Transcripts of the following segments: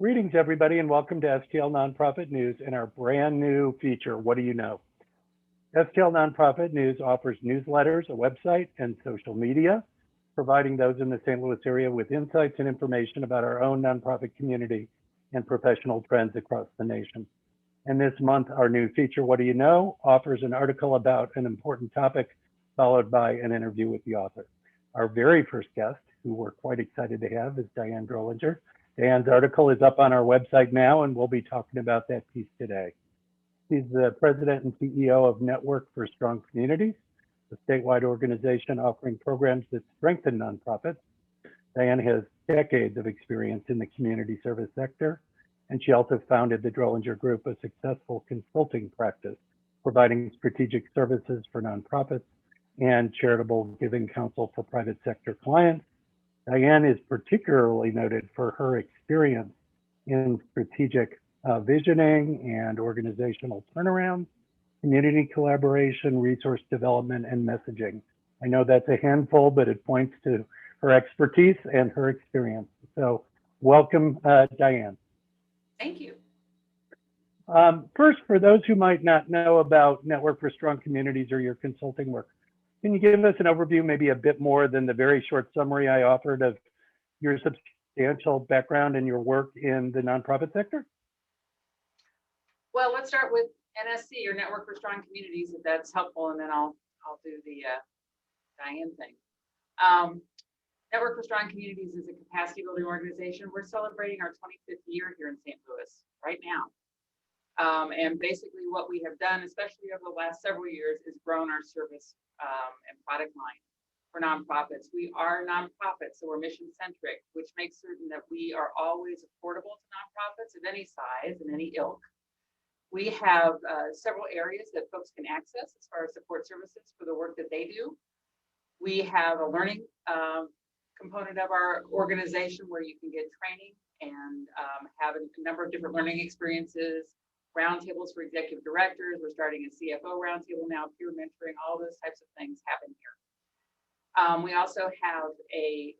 Greetings, everybody, and welcome to STL Nonprofit News and our brand new feature, What Do You Know? STL Nonprofit News offers newsletters, a website, and social media, providing those in the St. Louis area with insights and information about our own nonprofit community and professional trends across the nation. And this month, our new feature, What Do You Know, offers an article about an important topic, followed by an interview with the author. Our very first guest, who we're quite excited to have, is Diane Drollinger. Diane's article is up on our website now, and we'll be talking about that piece today. She's the president and CEO of Network for Strong Communities, a statewide organization offering programs that strengthen nonprofits. Diane has decades of experience in the community service sector, and she also founded the Drollinger Group, a successful consulting practice, providing strategic services for nonprofits and charitable giving counsel for private sector clients. Diane is particularly noted for her experience in strategic visioning and organizational turnaround, community collaboration, resource development, and messaging. I know that's a handful, but it points to her expertise and her experience. So welcome, Diane. Thank you. First, for those who might not know about Network for Strong Communities or your consulting work, can you give us an overview, maybe a bit more than the very short summary I offered of your substantial background and your work in the nonprofit sector? Well, let's start with NSC, or Network for Strong Communities, if that's helpful, and then I'll do the Diane thing. Network for Strong Communities is a capacity building organization. We're celebrating our 25th year here in St. Louis right now. And basically what we have done, especially over the last several years, is grown our service and product line for nonprofits. We are nonprofits, so we're mission centric, which makes certain that we are always affordable to nonprofits of any size and any ilk. We have several areas that folks can access as far as support services for the work that they do. We have a learning component of our organization where you can get training and have a number of different learning experiences, roundtables for executive directors. We're starting a CFO roundtable now, peer mentoring, all those types of things happen here. We also have a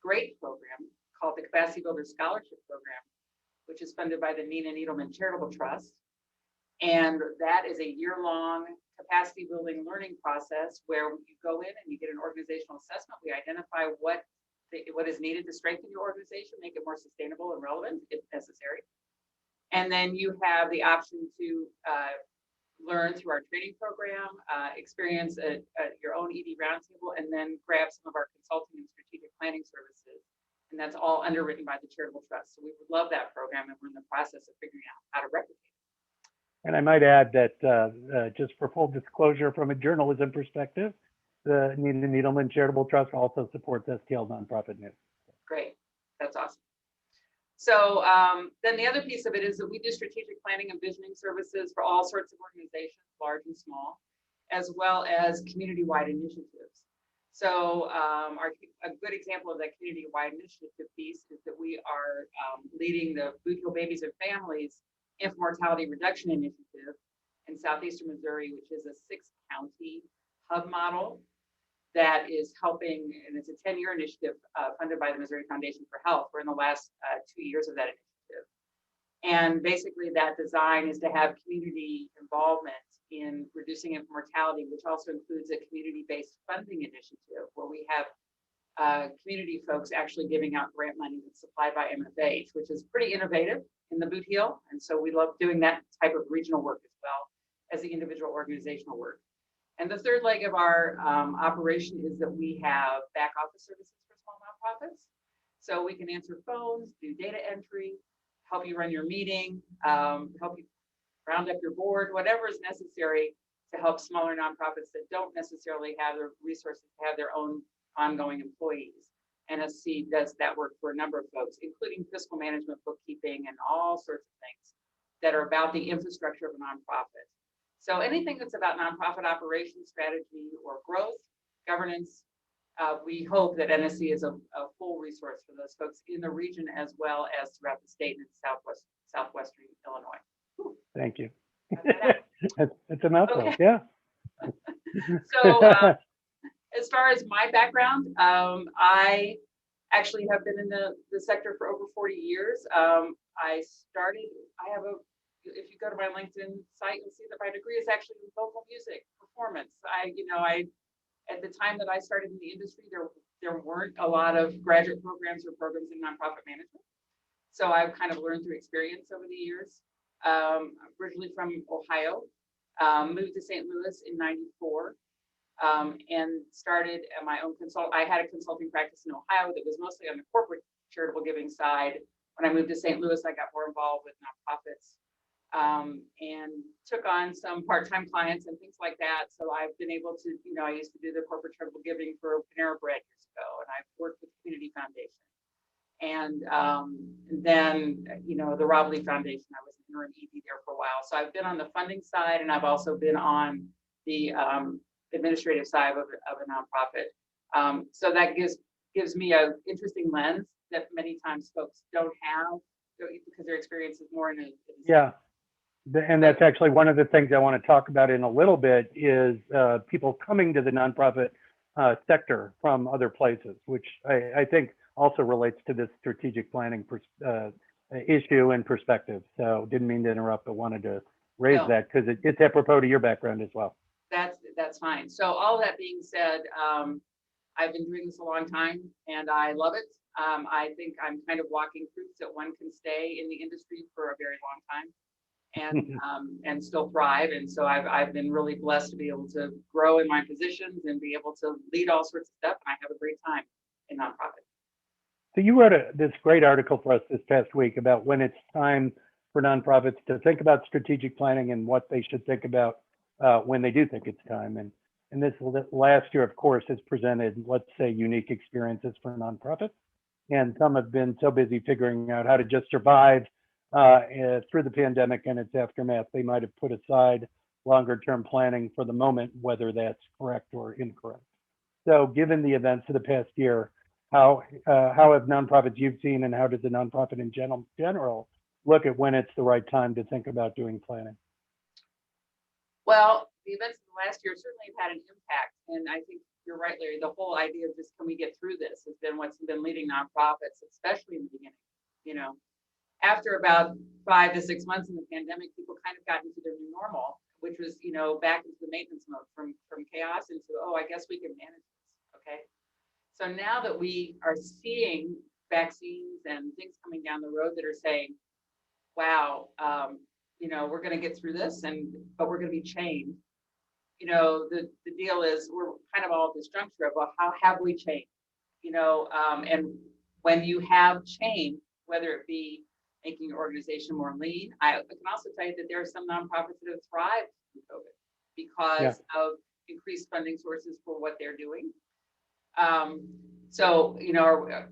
great program called the Capacity Builder Scholarship Program, which is funded by the Nina Needleman Charitable Trust. And that is a year-long capacity building learning process where you go in and you get an organizational assessment. We identify what is needed to strengthen your organization, make it more sustainable and relevant if necessary. And then you have the option to learn through our training program, experience your own ED roundtable, and then grab some of our consulting and strategic planning services. And that's all underwritten by the Charitable Trust. So we would love that program, and we're in the process of figuring out how to replicate it. And I might add that just for full disclosure, from a journalism perspective, the Nina Needleman Charitable Trust also supports STL Nonprofit News. Great, that's awesome. So then the other piece of it is that we do strategic planning and visioning services for all sorts of organizations, large and small, as well as community-wide initiatives. So a good example of that community-wide initiative piece is that we are leading the Boot Heel Babies and Families Infant Mortality Reduction Initiative in southeastern Missouri, which is a 6-county hub model that is helping, and it's a 10-year initiative funded by the Missouri Foundation for Health. We're in the last 2 years of that initiative. And basically that design is to have community involvement in reducing infant mortality, which also includes a community-based funding initiative where we have community folks actually giving out grant money that's supplied by MFH, which is pretty innovative in the Boot Heel. And so we love doing that type of regional work as well as the individual organizational work. And the third leg of our operation is that we have back office services for small nonprofits. So we can answer phones, do data entry, help you run your meeting, help you round up your board, whatever is necessary to help smaller nonprofits that don't necessarily have the resources to have their own ongoing employees. NSC does that work for a number of folks, including fiscal management, bookkeeping, and all sorts of things that are about the infrastructure of a nonprofit. So anything that's about nonprofit operations, strategy, or growth, governance, we hope that NSC is a full resource for those folks in the region as well as throughout the state and southwestern Illinois. Whew. Thank you. It's a mouthful, okay. Yeah. So as far as my background, I actually have been in the sector for over 40 years. If you go to my LinkedIn site, you'll see that my degree is actually in vocal music performance. At the time that I started in the industry, there weren't a lot of graduate programs or programs in nonprofit management. So I've kind of learned through experience over the years. Originally from Ohio, moved to St. Louis in '94, and started my own I had a consulting practice in Ohio that was mostly on the corporate charitable giving side. When I moved to St. Louis, I got more involved with nonprofits, and took on some part-time clients and things like that. So I've been able to, I used to do the corporate charitable giving for Panera Bread years ago, and I've worked with the Community Foundation. And then, the Rob Lee Foundation, I was an interim ED there for a while. So I've been on the funding side, and I've also been on the administrative side of a nonprofit. So that gives me an interesting lens that many times folks don't have, because their experience is more in a Yeah. And that's actually one of the things I want to talk about in a little bit is people coming to the nonprofit sector from other places, which I think also relates to this strategic planning issue and perspective. So didn't mean to interrupt, but wanted to raise that because it's apropos to your background as well. That's fine. So all that being said, I've been doing this a long time and I love it. I think I'm kind of walking proof that one can stay in the industry for a very long time and still thrive. And so I've been really blessed to be able to grow in my positions and be able to lead all sorts of stuff. And I have a great time in nonprofit. So you wrote this great article for us this past week about when it's time for nonprofits to think about strategic planning and what they should think about when they do think it's time. And this last year, of course, has presented, let's say, unique experiences for nonprofits. And some have been so busy figuring out how to just survive through the pandemic and its aftermath, they might have put aside longer-term planning for the moment, whether that's correct or incorrect. So given the events of the past year, how have nonprofits you've seen and how does the nonprofit in general look at when it's the right time to think about doing planning? Well, the events of the last year certainly have had an impact. And I think you're right, Larry, the whole idea of just, can we get through this, has been what's been leading nonprofits, especially in the beginning. After about 5 to 6 months in the pandemic, people kind of got into their new normal, which was, back into the maintenance mode from chaos into, I guess we can manage this, okay? So now that we are seeing vaccines and things coming down the road that are saying, wow, we're going to get through this, but we're going to be chained. The deal is we're kind of all at this juncture of, well, how have we changed? And when you have change, whether it be making your organization more lean, I can also tell you that there are some nonprofits that have thrived through COVID because of increased funding sources for what they're doing. So,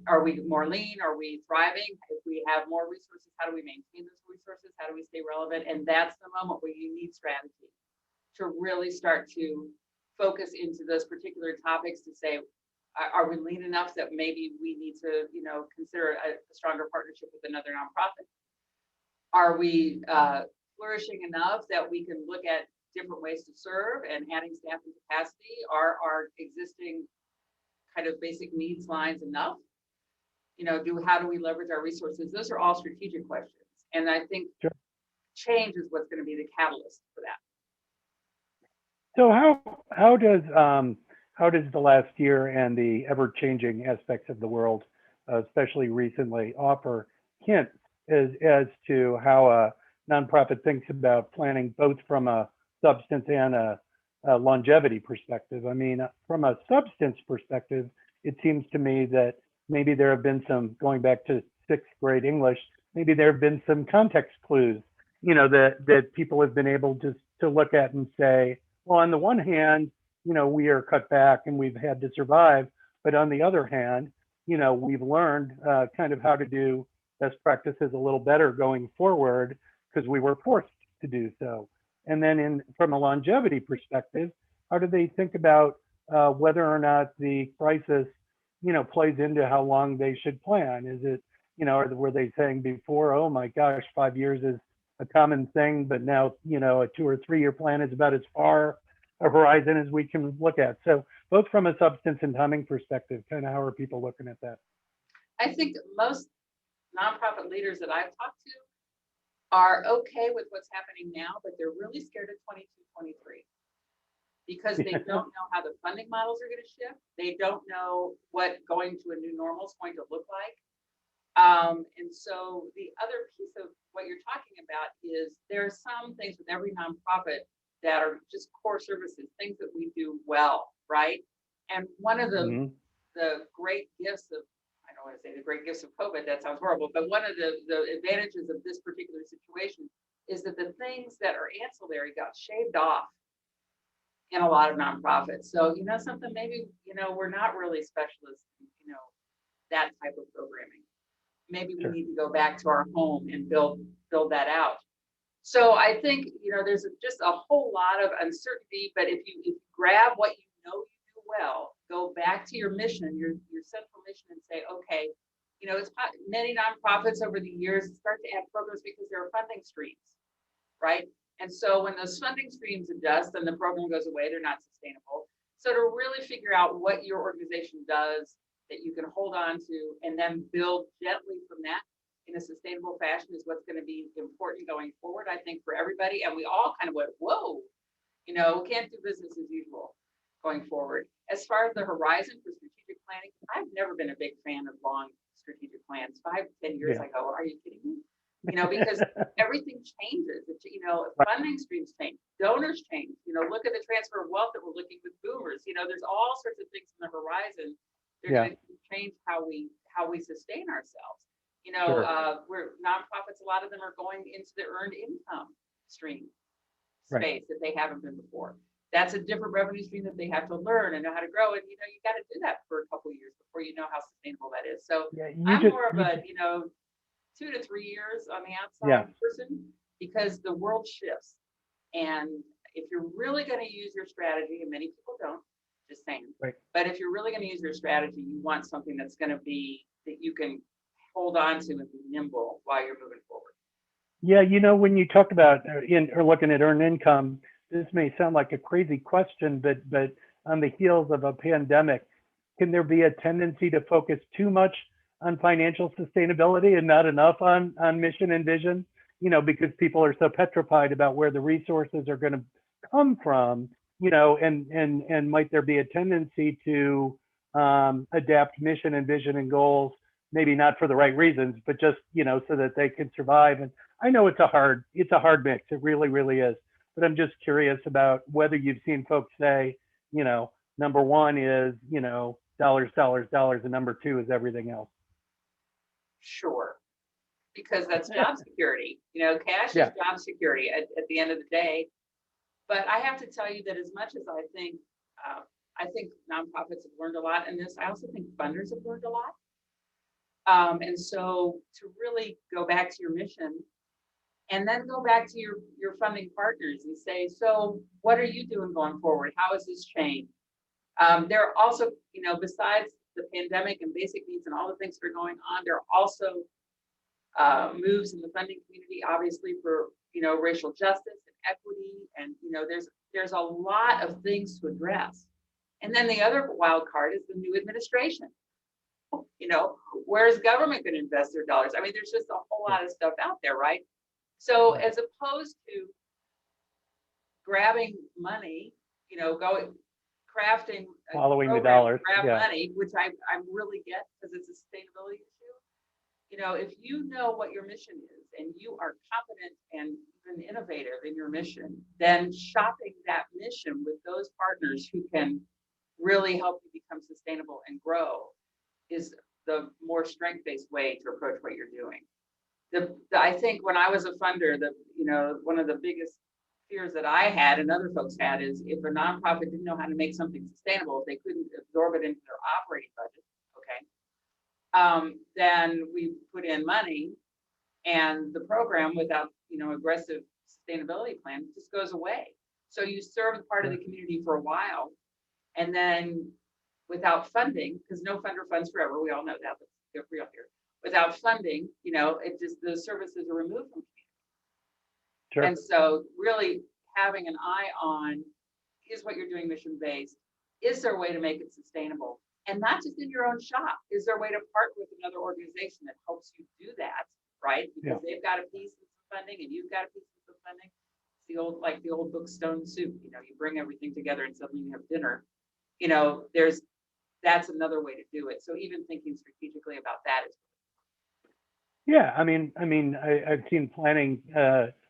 are we more lean? Are we thriving? If we have more resources, how do we maintain those resources? How do we stay relevant? And that's the moment where you need strategy to really start to focus into those particular topics to say, are we lean enough that maybe we need to, consider a stronger partnership with another nonprofit? Are we flourishing enough that we can look at different ways to serve and adding staff and capacity? Are our existing kind of basic needs lines enough? How do we leverage our resources? Those are all strategic questions. And I think change is what's going to be the catalyst for that. So how does the last year and the ever-changing aspects of the world, especially recently, offer hints as to how a nonprofit thinks about planning, both from a substance and a longevity perspective? I mean, from a substance perspective, it seems to me that maybe there have been some, going back to 6th grade English, maybe there have been some context clues, that people have been able to look at and say, well, on the one hand, we are cut back and we've had to survive. But on the other hand, we've learned kind of how to do best practices a little better going forward because we were forced to do so. And then from a longevity perspective, how do they think about whether or not the crisis, plays into how long they should plan? Is it, were they saying before, oh my gosh, 5 years is a common thing, but now, a 2 or 3 year plan is about as far a horizon as we can look at. So both from a substance and timing perspective, kind of how are people looking at that? I think most nonprofit leaders that I've talked to are okay with what's happening now, but they're really scared of 22, 23 because they don't know how the funding models are going to shift. They don't know what going to a new normal is going to look like. And so the other piece of what you're talking about is there are some things with every nonprofit that are just core services, things that we do well, right? And one of Mhm. the great gifts of, I don't want to say the great gifts of COVID, that sounds horrible, but one of the advantages of this particular situation is that the things that are ancillary got shaved off in a lot of nonprofits. So, you know, something maybe, you know, we're not really specialists, in, you know, that type of programming. Maybe we Sure. need to go back to our home and build that out. So I think, you know, there's just a whole lot of uncertainty, but if you grab what you know you do well, go back to your mission, your central mission and say, okay, you know, many nonprofits over the years start to add programs because there are funding streams, right? And so when those funding streams adjust and the program goes away, they're not sustainable. So to really figure out what your organization does that you can hold on to and then build gently from that in a sustainable fashion is what's going to be important going forward, I think, for everybody. And we all kind of went, whoa, you know, can't do business as usual going forward. As far as the horizon for strategic planning, I've never been a big fan of long strategic plans. 5 to 10 years, Yeah. I go, are you kidding me? You know, because everything changes. It's, you know, Right. funding streams change, donors change. You know, look at the transfer of wealth that we're looking with boomers. You know, there's all sorts of things on the horizon. They're Yeah. going to change how we sustain ourselves. You know, Sure. we're nonprofits. A lot of them are going into the earned income stream Right. space that they haven't been before. That's a different revenue stream that they have to learn and know how to grow. And you know, you got to do that for a couple of years before you know how sustainable that is. So Yeah. I'm more of a, you know, 2 to 3 years on the Yeah. outside person because the world shifts. And if you're really going to use your strategy, and many people don't, just saying, Right. but if you're really going to use your strategy, you want something that's going to be that you can hold on to and be nimble while you're moving forward. Yeah, you know, when you talk about or looking at earned income, this may sound like a crazy question, but on the heels of a pandemic, can there be a tendency to focus too much on financial sustainability and not enough on mission and vision? You know, because people are so petrified about where the resources are going to come from. You know, and might there be a tendency to adapt mission and vision and goals, maybe not for the right reasons, but just, you know, so that they can survive. And I know it's a hard mix. It really, really is. But I'm just curious about whether you've seen folks say, you know, number one is, you know, dollars, dollars, dollars, and number two is everything else. Sure. Because that's job security. You know, cash Yeah. is job security at the end of the day. But I have to tell you that as much as I think nonprofits have learned a lot in this, I also think funders have learned a lot. And so to really go back to your mission and then go back to your funding partners and say, so what are you doing going forward? How has this changed? There are also, you know, besides the pandemic and basic needs and all the things that are going on, there are also moves in the funding community, obviously for, you know, racial justice and equity. And, you know, there's a lot of things to address. And then the other wild card is the new administration. You know, where's government going to invest their dollars? I mean, there's just a whole lot of stuff out there, right? So as opposed to grabbing money, you know, crafting Following the program to dollars. grab Yeah. money, which I really get because it's a sustainability issue. You know, if you know what your mission is and you are competent and even innovative in your mission, then shopping that mission with those partners who can really help you become sustainable and grow is the more strength-based way to approach what you're doing. I think when I was a funder, you know, one of the biggest fears that I had and other folks had is if a nonprofit didn't know how to make something sustainable, if they couldn't absorb it into their operating budget, okay, then we put in money and the program without, you know, aggressive sustainability plan just goes away. So you serve part of the community for a while and then without funding, because no funder funds forever, we all know that, let's get real here. Without funding, you know, it just, the services are removed from community. Sure. And so really having an eye on, is what you're doing mission-based? Is there a way to make it sustainable? And not just in your own shop. Is there a way to partner with another organization that helps you do that, right? Because they've got a piece of some funding and you've got a piece of some funding. It's the old, like the old book Stone Soup, you know, you bring everything together and suddenly you have dinner. You know, that's another way to do it. So even thinking strategically about that is. Yeah, I've seen planning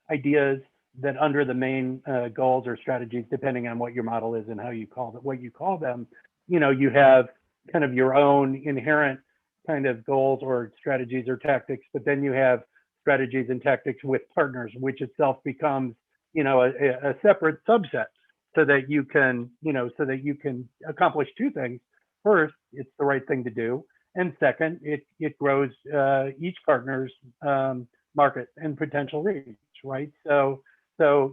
ideas that under the main goals or strategies, depending on what your model is and how you call it, what you call them, you know, you have kind of your own inherent kind of goals or strategies or tactics, but then you have strategies and tactics with partners, which itself becomes, you know, a separate subset so that you can, you know, so that you can accomplish two things. First, it's the right thing to do. And second, it grows each partner's market and potential reach, right? So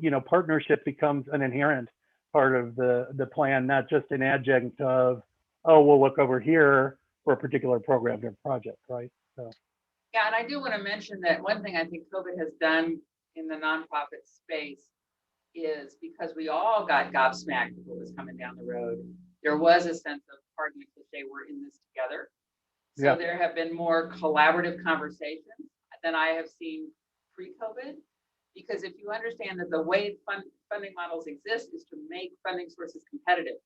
you know, partnership becomes an inherent part of the plan, not just an adjunct of, oh, we'll look over here for a particular program or project, right? So Yeah, and I do want to mention that one thing I think COVID has done in the nonprofit space is because we all got gobsmacked with what was coming down the road. There was a sense of, pardon the cliche, we're in this together. So yeah, there have been more collaborative conversations than I have seen pre-COVID. Because if you understand that the way funding models exist is to make funding sources competitive.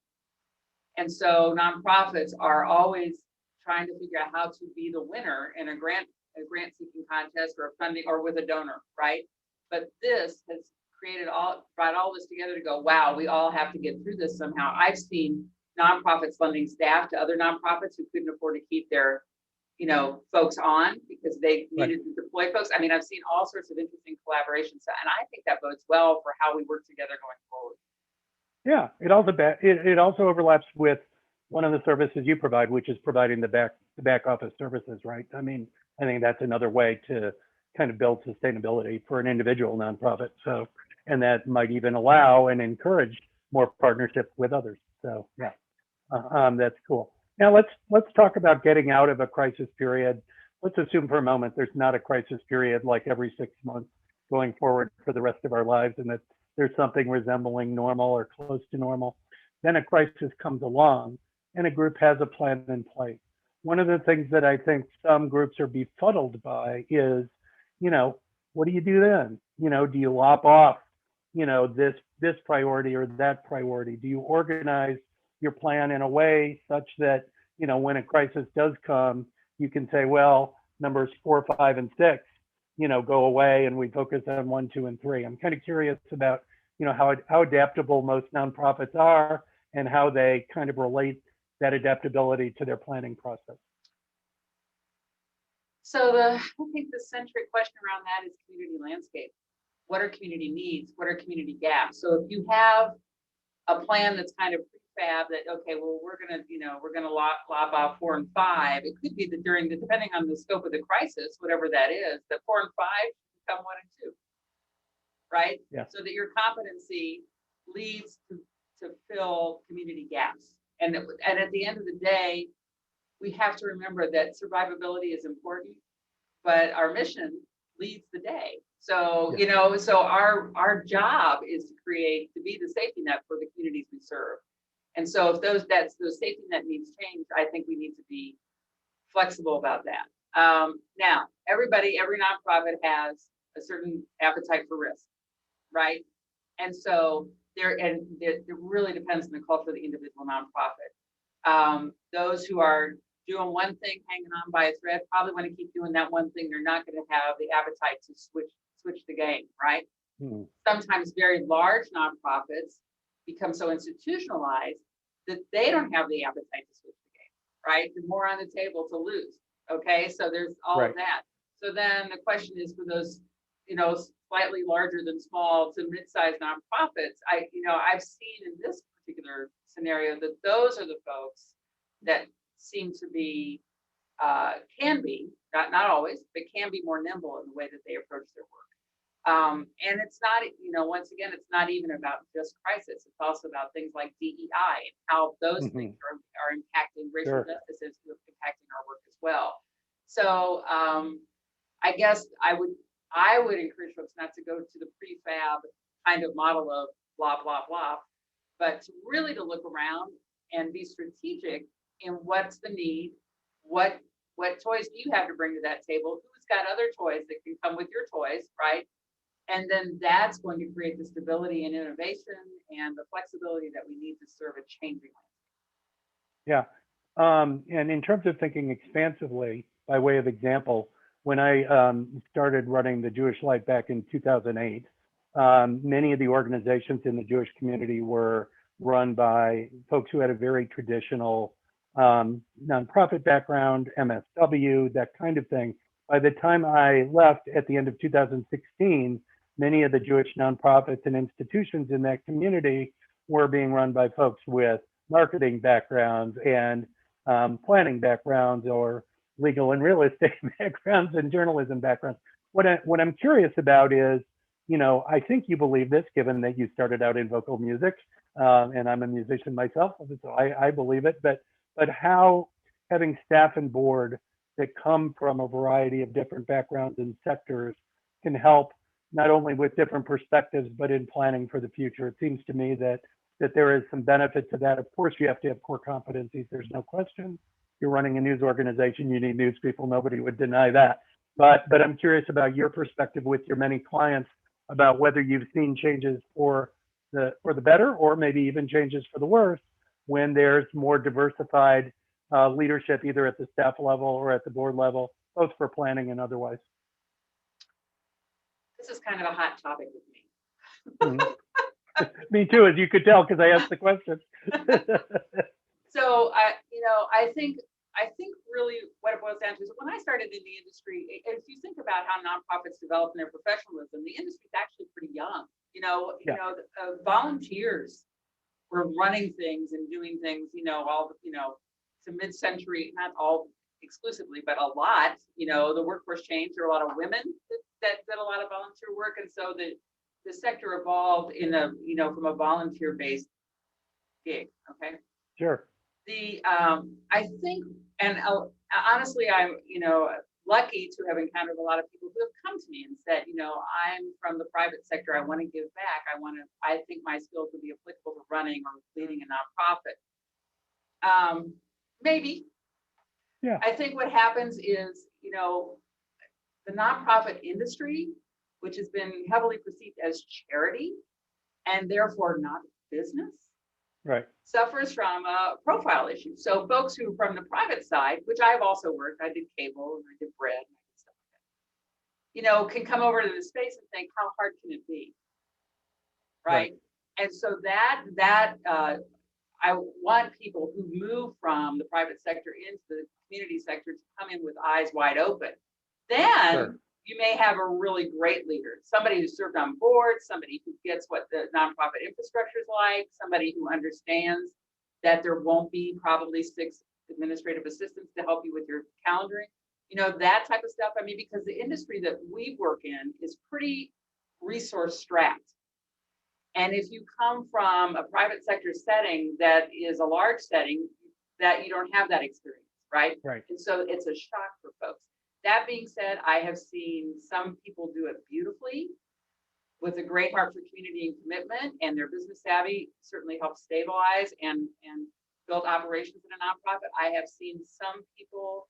And so nonprofits are always trying to figure out how to be the winner in a grant seeking contest or a funding or with a donor, right? But this has brought all this together to go, wow, we all have to get through this somehow. I've seen nonprofits lending staff to other nonprofits who couldn't afford to keep their, you know, folks on because they needed to deploy folks. I mean, I've seen all sorts of interesting collaborations, and I think that bodes well for how we work together going forward. yeah. It also overlaps with one of the services you provide, which is providing the back office services, right? I mean, I think that's another way to kind of build sustainability for an individual nonprofit. So, and that might even allow and encourage more partnership with others. So, yeah, that's cool. Now let's talk about getting out of a crisis period. Let's assume for a moment there's not a crisis period like every 6 months going forward for the rest of our lives, and that there's something resembling normal or close to normal. Then a crisis comes along, and a group has a plan in place. One of the things that I think some groups are befuddled by is, you know, what do you do then? You know, do you lop off, you know, this priority or that priority? Do you organize your plan in a way such that, you know, when a crisis does come, you can say, well, numbers 4, 5, and 6, you know, go away and we focus on 1, 2, and 3. I'm kind of curious about, you know, how adaptable most nonprofits are and how they kind of relate that adaptability to their planning process. So I think the centric question around that is community landscape. What are community needs? What are community gaps? So if you have a plan that's kind of prefab that, okay, well, we're gonna lob off 4 and 5. It could be that depending on the scope of the crisis, whatever that is, that 4 and 5 become 1 and 2, right? Yeah. So that your competency leads to fill community gaps. And at the end of the day, we have to remember that survivability is important, but our mission leads the day. So, you know, so our job is to be the safety net for the communities we serve. And so if those safety net needs change, I think we need to be flexible about that. Now, every nonprofit has a certain appetite for risk, right? And so it really depends on the culture of the individual nonprofit. Those who are doing one thing, hanging on by a thread, probably want to keep doing that one thing. They're not going to have the appetite to switch the game, right? Sometimes very large nonprofits become so institutionalized that they don't have the appetite to switch the game, right? There's more on the table to lose. Okay, so there's all of that. So then the question is for those, you know, slightly larger than small to mid-sized nonprofits. I've seen in this particular scenario that those are the folks that seem to be, can be, not always, but can be more nimble in the way that they approach their work. And it's not, you know, once again, it's not even about just crisis. It's also about things like DEI and how those things are impacting racial justice, impacting our work as well. So I guess I would encourage folks not to go to the prefab kind of model of blah, blah, blah, but to really to look around and be strategic and what's the need, what toys do you have to bring to that table, who's got other toys that can come with your toys, right? And then that's going to create the stability and innovation and the flexibility that we need to serve a changing landscape. Yeah. And in terms of thinking expansively, by way of example, when I started running the Jewish Life back in 2008, many of the organizations in the Jewish community were run by folks who had a very traditional nonprofit background, MSW, that kind of thing. By the time I left at the end of 2016, many of the Jewish nonprofits and institutions in that community were being run by folks with marketing backgrounds and planning backgrounds, or legal and real estate backgrounds and journalism backgrounds. What I'm curious about is, I think you believe this, given that you started out in vocal music, and I'm a musician myself, so I believe it. But how having staff and board that come from a variety of different backgrounds and sectors can help not only with different perspectives, but in planning for the future. It seems to me that there is some benefit to that. Of course, you have to have core competencies. There's no question. You're running a news organization. You need news people. Nobody would deny that. But I'm curious about your perspective with your many clients about whether you've seen changes for the better, or maybe even changes for the worse, when there's more diversified leadership, either at the staff level or at the board level, both for planning and otherwise. This is kind of a hot topic with me. Me too, as you could tell, because I asked the question. So I think really what it boils down to is, when I started in the industry, if you think about how nonprofits develop in their professionalism, the industry is actually pretty young. Volunteers were running things and doing things, to mid-century, not all exclusively, but a lot. The workforce changed. There were a lot of women that did a lot of volunteer work, and so the sector evolved in from a volunteer-based gig. Okay. Sure. I think, and honestly, I'm lucky to have encountered a lot of people who have come to me and said, I'm from the private sector. I want to give back. I think my skills would be applicable to running or leading a nonprofit. Maybe. Yeah. I think what happens is, the nonprofit industry, which has been heavily perceived as charity and therefore not business, right, suffers from a profile issue. So folks who from the private side, which I've also worked, I did cable and I did bread and stuff like that, can come over to the space and think, how hard can it be? Right. And so that I want people who move from the private sector into the community sector to come in with eyes wide open. Then sure, you may have a really great leader, somebody who served on boards, somebody who gets what the nonprofit infrastructure is like, somebody who understands that there won't be probably 6 administrative assistants to help you with your calendaring, that type of stuff. I mean, because the industry that we work in is pretty resource strapped. And if you come from a private sector setting that is a large setting, that you don't have that experience, right? Right. And so it's a shock for folks. That being said, I have seen some people do it beautifully with a great heart for community and commitment, and their business savvy certainly helps stabilize and build operations in a nonprofit. I have seen some people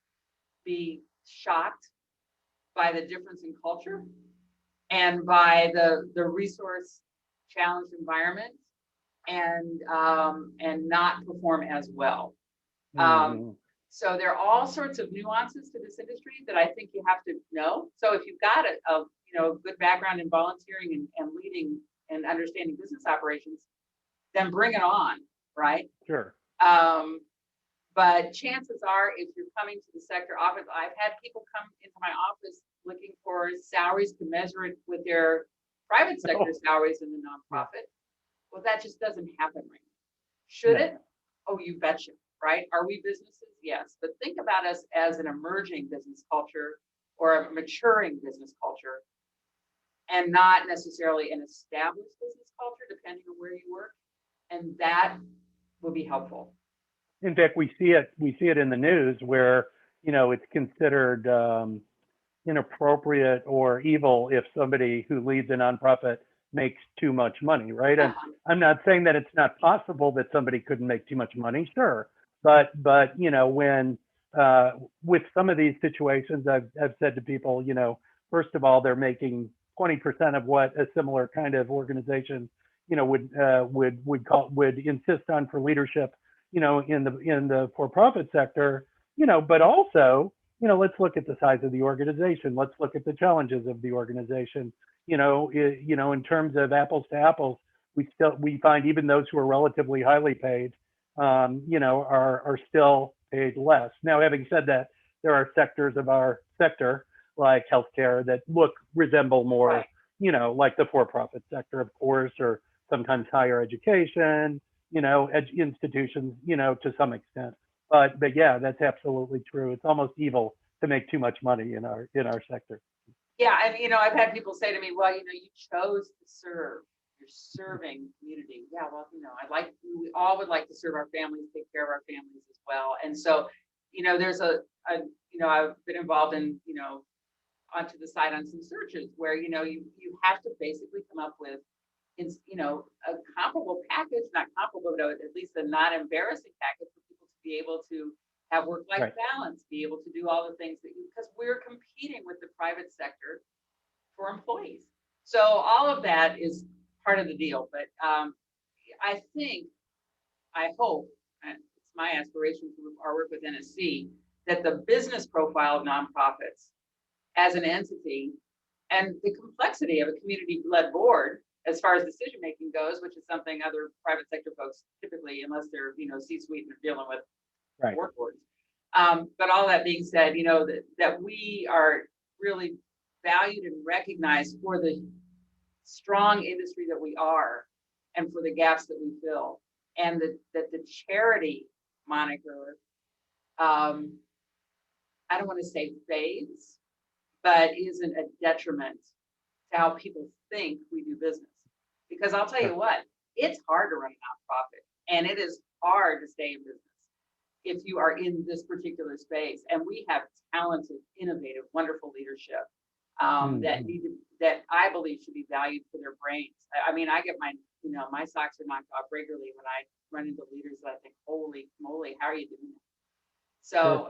be shocked by the difference in culture and by the resource challenged environment, and not perform as well. So there are all sorts of nuances to this industry that I think you have to know. So if you've got a good background in volunteering and leading and understanding business operations, then bring it on, right? Sure. But chances are, if you're coming to the sector, often I've had people come into my office looking for salaries to measure it with their private sector salaries in the nonprofit. Well, that just doesn't happen right now. Should it? Oh, you betcha, right? Are we businesses? Yes. But think about us as an emerging business culture or a maturing business culture, and not necessarily an established business culture, depending on where you work. And that will be helpful. In fact, we see it in the news where, it's considered inappropriate or evil if somebody who leads a nonprofit makes too much money, right? And I'm not saying that it's not possible that somebody couldn't make too much money, sure, but you know, when with some of these situations, I've said to people, you know, first of all, they're making 20% of what a similar kind of organization, you know, would insist on for leadership, you know, in the for-profit sector, you know, but also, you know, let's look at the size of the organization. Let's look at the challenges of the organization. You know, in terms of apples to apples, we find even those who are relatively highly paid, you know, are still paid less. Now, having said that, there are sectors of our sector like healthcare that resemble more, Right. you know, like the for-profit sector, of course, or sometimes higher education, you know, institutions, you know, to some extent. But yeah, that's absolutely true. It's almost evil to make too much money in our sector. Yeah, and you know, I've had people say to me, well, you know, you chose to serve. You're serving community. Yeah, well, you know, we all would like to serve our families, take care of our families as well. And so, you know, there's you know, I've been involved in, you know, onto the side on some searches where, you know, you have to basically come up with, you know, a comparable package, not comparable, but at least a not embarrassing package for people to be able to have work-life Right. balance, be able to do all the things that because we're competing with the private sector for employees. So all of that is part of the deal. But I think, I hope, and it's my aspiration through our work with NSC, that the business profile of nonprofits as an entity and the complexity of a community-led board as far as decision making goes, which is something other private sector folks typically, unless they're, you know, C-suite and they're dealing with Right. board boards. But all that being said, you know, that we are really valued and recognized for the strong industry that we are and for the gaps that we fill. And that the charity moniker, I don't want to say fades, but isn't a detriment to how people think we do business. Because I'll tell you what, it's hard to run a nonprofit and it is hard to stay in business if you are in this particular space. And we have talented, innovative, wonderful leadership that I believe should be valued for their brains. I mean, I get you know, my socks are knocked off regularly when I run into leaders that I think, holy moly, how are you doing that? So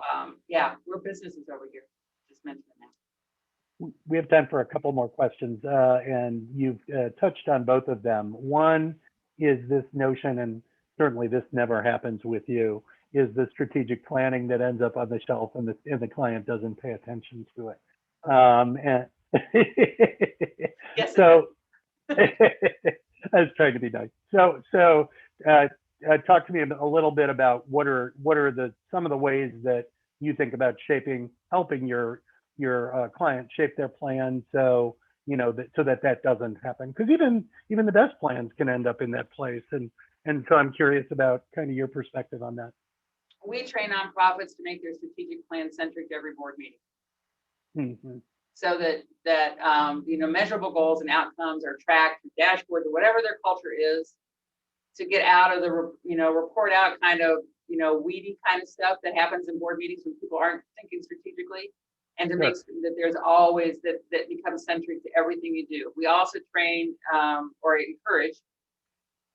yeah, we're businesses over here. Just mentioning that. We have time for a couple more questions, and you've touched on both of them. One is this notion, and certainly this never happens with you, is the strategic planning that ends up on the shelf and the client doesn't pay attention to it. And Yes. So I was trying to be nice. So talk to me a little bit about what are some of the ways that you think about helping your client shape their plan, so you know that doesn't happen, because even the best plans can end up in that place, and so I'm curious about kind of your perspective on that. We train nonprofits to make their strategic plan centric to every board meeting. Mm-hmm. So that you know, measurable goals and outcomes are tracked through dashboards or whatever their culture is, to get out of the, you know, report out kind of, you know, weedy kind of stuff that happens in board meetings when people aren't thinking strategically, and to make sure that there's always that becomes centric to everything you do. We also train or encourage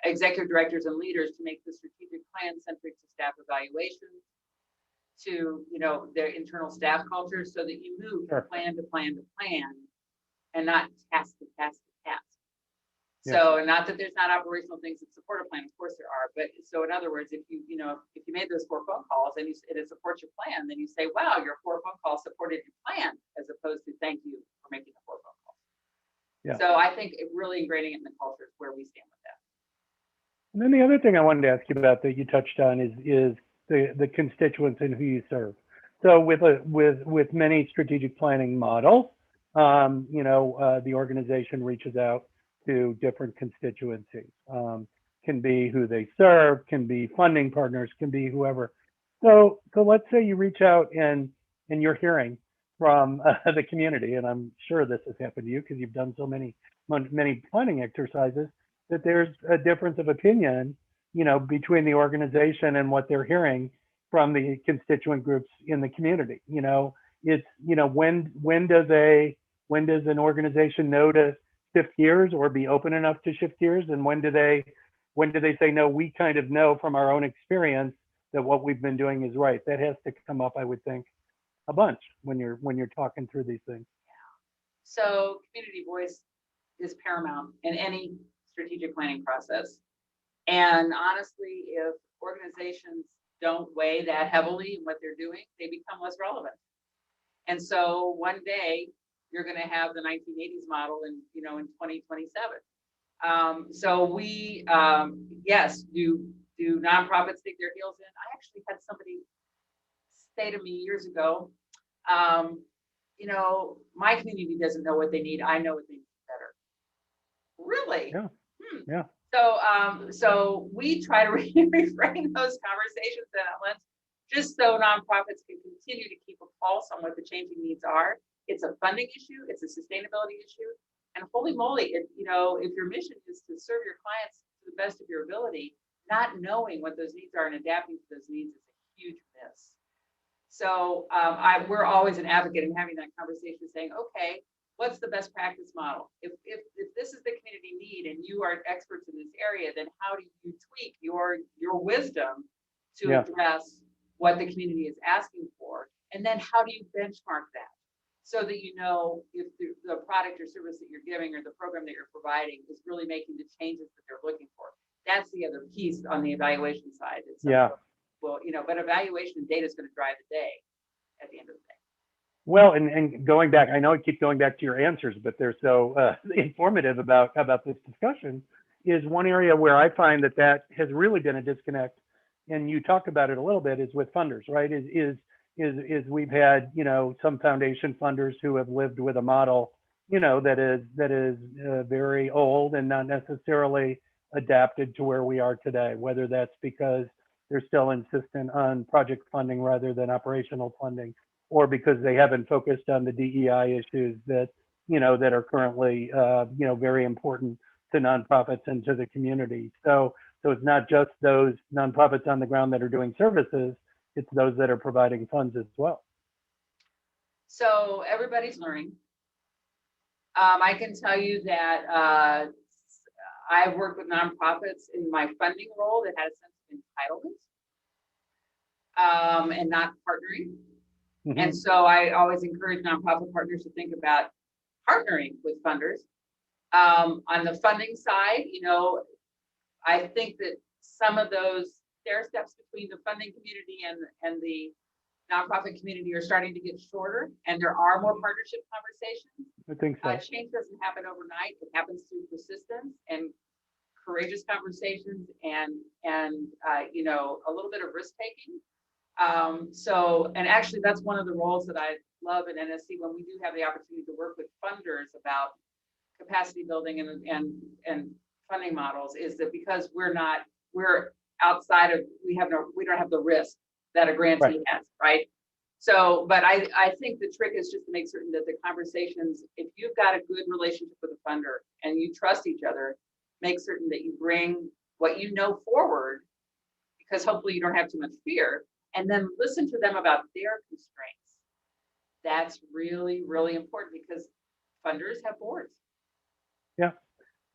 executive directors and leaders to make the strategic plan centric to staff evaluations, to, you know, their internal staff culture, so that you move from plan to plan to plan and not task to task to task. So, and not that there's not operational things that support a plan, of course there are, but so in other words, if you made those 4 phone calls and it supports your plan, then you say, wow, your 4 phone calls supported your plan, as opposed to thank you for making the 4 phone calls. Yeah. So I think really ingraining it in the culture is where we stand with that. And then the other thing I wanted to ask you about that you touched on is the constituents and who you serve. So with many strategic planning models, you know, the organization reaches out to different constituencies. Can be who they serve, can be funding partners, can be whoever. So let's say you reach out and you're hearing from the community, and I'm sure this has happened to you because you've done so many planning exercises, that there's a difference of opinion, you know, between the organization and what they're hearing from the constituent groups in the community. You know, it's, you know, when does an organization know to shift gears or be open enough to shift gears, and when do they say, no, we kind of know from our own experience that what we've been doing is right. That has to come up, I would think, a bunch when you're talking through these things. So community voice is paramount in any strategic planning process. And honestly, if organizations don't weigh that heavily in what they're doing, they become less relevant. And so one day you're going to have the 1980s model in 2027. So we, yes, do nonprofits dig their heels in? I actually had somebody say to me years ago, my community doesn't know what they need. I know what they need better. Really? Yeah. Yeah. So we try to reframe those conversations and outlets just so nonprofits can continue to keep a pulse on what the changing needs are. It's a funding issue. It's a sustainability issue. And holy moly, if your mission is to serve your clients to the best of your ability, not knowing what those needs are and adapting to those needs is a huge miss. So we're always an advocate in having that conversation, saying, okay, what's the best practice model? If this is the community need and you are experts in this area, then how do you tweak your wisdom to address what the community is asking for? And then how do you benchmark that so that you know if the product or service that you're giving or the program that you're providing is really making the changes that they're looking for? That's the other piece on the evaluation side. Well, but evaluation data is going to drive the day at the end of the day. Well, and going back, I know I keep going back to your answers, but they're so informative about this discussion, is one area where I find that has really been a disconnect, and you talked about it a little bit, is with funders, right? Is we've had, some foundation funders who have lived with a model, that is very old and not necessarily adapted to where we are today, whether that's because they're still insistent on project funding rather than operational funding, or because they haven't focused on the DEI issues that are currently very important to nonprofits and to the community. So it's not just those nonprofits on the ground that are doing services, it's those that are providing funds as well. So everybody's learning. I can tell you that I've worked with nonprofits in my funding role that had a sense of entitlement and not partnering. Mm-hmm. And so I always encourage nonprofit partners to think about partnering with funders. On the funding side, I think that some of those stair steps between the funding community and the nonprofit community are starting to get shorter, and there are more partnership conversations. I think so. Change doesn't happen overnight. It happens through persistence and courageous conversations and a little bit of risk taking. And actually that's one of the roles that I love in NSC when we do have the opportunity to work with funders about capacity building and funding models, is that because we're outside of, we don't have the risk that a grantee has, right? So, but I think the trick is just to make certain that the conversations, if you've got a good relationship with a funder and you trust each other, make certain that you bring what you know forward, because hopefully you don't have too much fear, and then listen to them about their constraints. That's really, really important because funders have boards. Yeah.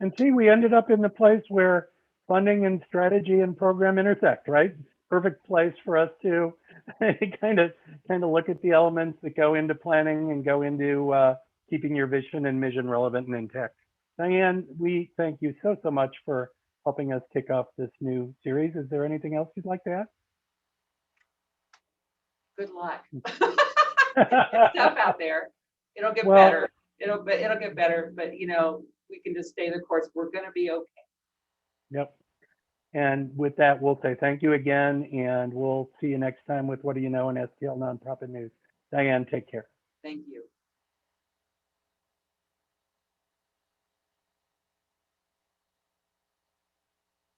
And see, we ended up in the place where funding and strategy and program intersect, right? Perfect place for us to kind of look at the elements that go into planning and go into keeping your vision and mission relevant and intact. Diane, we thank you so much for helping us kick off this new series. Is there anything else you'd like to add? Good luck. It's tough out there. It'll get better. It'll get better, but we can just stay the course. We're going to be okay. Yep. And with that, we'll say thank you again, and we'll see you next time with What Do You Know in STL Nonprofit News. Diane, take care. Thank you.